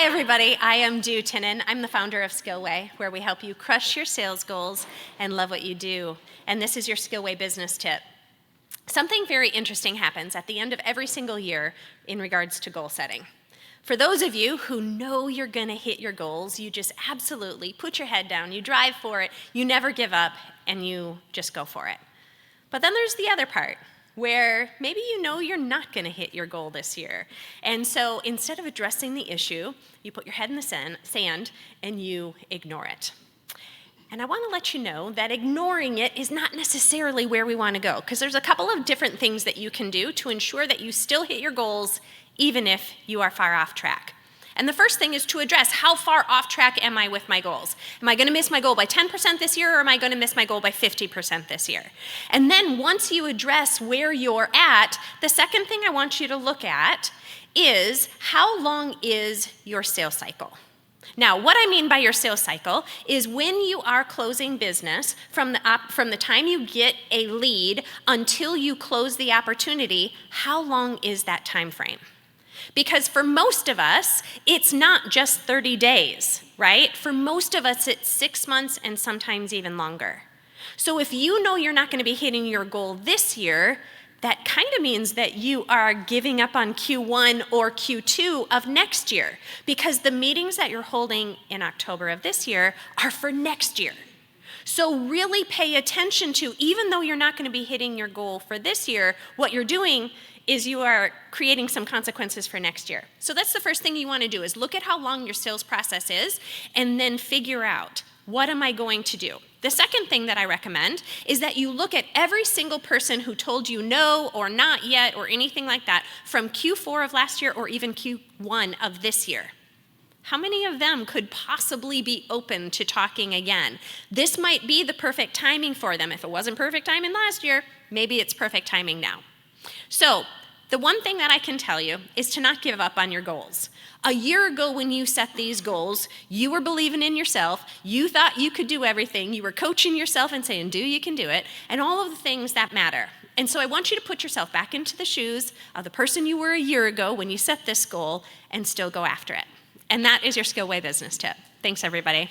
Hi, everybody. I am Dew Tinnin. I'm the founder of Skillway, where we help you crush your sales goals and love what you do. And this is your Skillway Business Tip. Something very interesting happens at the end of every single year in regards to goal setting. For those of you who know you're going to hit your goals, you just absolutely put your head down, you drive for it, you never give up, and you just go for it. But then there's the other part, where maybe you know you're not going to hit your goal this year. And so instead of addressing the issue, you put your head in the sand and you ignore it. And I want to let you know that ignoring it is not necessarily where we want to go, because there's a couple of different things that you can do to ensure that you still hit your goals even if you are far off track. And the first thing is to address how far off track am I with my goals? Am I going to miss my goal by 10% this year, or am I going to miss my goal by 50% this year? And then once you address where you're at, the second thing I want you to look at is how long is your sales cycle? Now, what I mean by your sales cycle is when you are closing business from the time you get a lead until you close the opportunity, how long is that time frame? Because for most of us, it's not just 30 days, right? For most of us, it's 6 months and sometimes even longer. So if you know you're not going to be hitting your goal this year, that kind of means that you are giving up on Q1 or Q2 of next year, because the meetings that you're holding in October of this year are for next year. So really pay attention to, even though you're not going to be hitting your goal for this year, what you're doing is you are creating some consequences for next year. So that's the first thing you want to do, is look at how long your sales process is and then figure out, what am I going to do? The second thing that I recommend is that you look at every single person who told you no or not yet or anything like that from Q4 of last year or even Q1 of this year. How many of them could possibly be open to talking again? This might be the perfect timing for them. If it wasn't perfect timing last year, maybe it's perfect timing now. So the one thing that I can tell you is to not give up on your goals. A year ago when you set these goals, you were believing in yourself, you thought you could do everything, you were coaching yourself and saying, you can do it, and all of the things that matter. And so I want you to put yourself back into the shoes of the person you were a year ago when you set this goal and still go after it. And that is your Skillway Business Tip. Thanks, everybody.